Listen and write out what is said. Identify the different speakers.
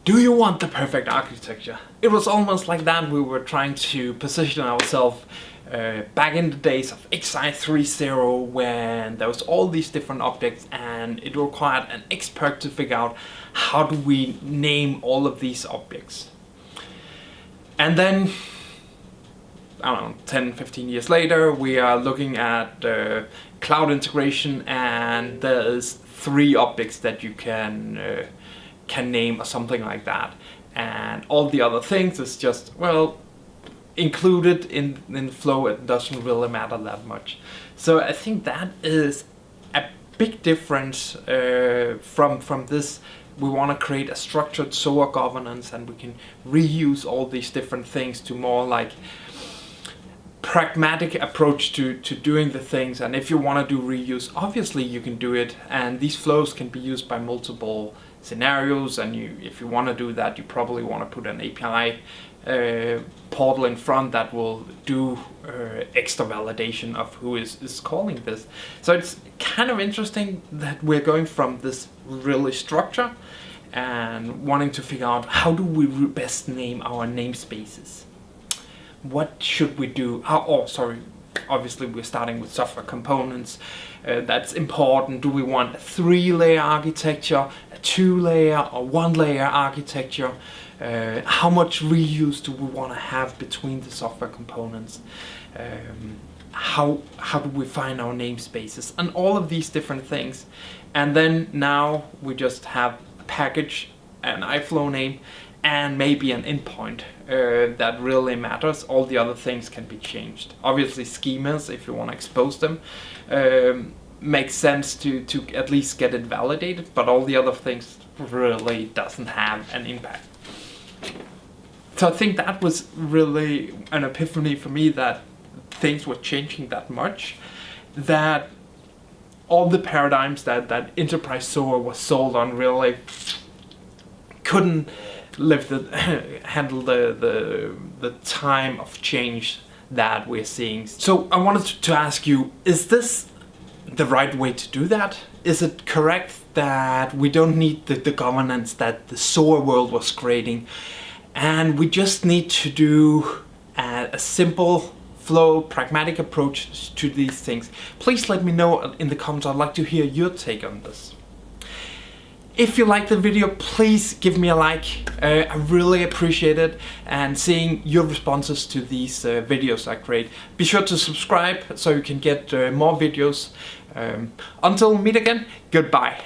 Speaker 1: Do you want the perfect architecture? It was almost like that we were trying to position ourselves back in the days of XI 3.0, when there was all these different objects and it required an expert to figure out how do we name all of these objects. And then, I don't know, 10, 15 years later, we are looking at cloud integration, and there's 3 objects that you can name or something like that, and all the other things is just, well, included in flow. It doesn't really matter that much. So I think that is a big difference from this. We want to create a structured SOA governance, and we can reuse all these different things to more like pragmatic approach to doing the things. And if you want to do reuse, obviously you can do it, and these flows can be used by multiple scenarios. And if you want to do that, you probably want to put an API portal in front that will do extra validation of who is calling this. So it's kind of interesting that we're going from this really structure and wanting to figure out how do we best name our namespaces. What should we do? Obviously we're starting with software components. That's important. Do we want a 3-layer architecture, a 2-layer or 1-layer architecture? How much reuse do we want to have between the software components? How do we find our namespaces? And all of these different things. And then now we just have a package, an iFlow name, and maybe an endpoint that really matters. All the other things can be changed. Obviously schemas, if you want to expose them, makes sense to at least get it validated, but all the other things really doesn't have an impact. So I think that was really an epiphany for me, that things were changing that much, that all the paradigms that enterprise SOA was sold on really couldn't handle the time of change that we're seeing. So I wanted to ask you, is this the right way to do that? Is it correct that we don't need the governance that the SOA world was creating, and we just need to do a simple flow, pragmatic approach to these things? Please let me know in the comments. I'd like to hear your take on this. If you like the video, please give me a like. I really appreciate it, and seeing your responses to these videos I create. Be sure to subscribe so you can get more videos. Until we meet again, goodbye.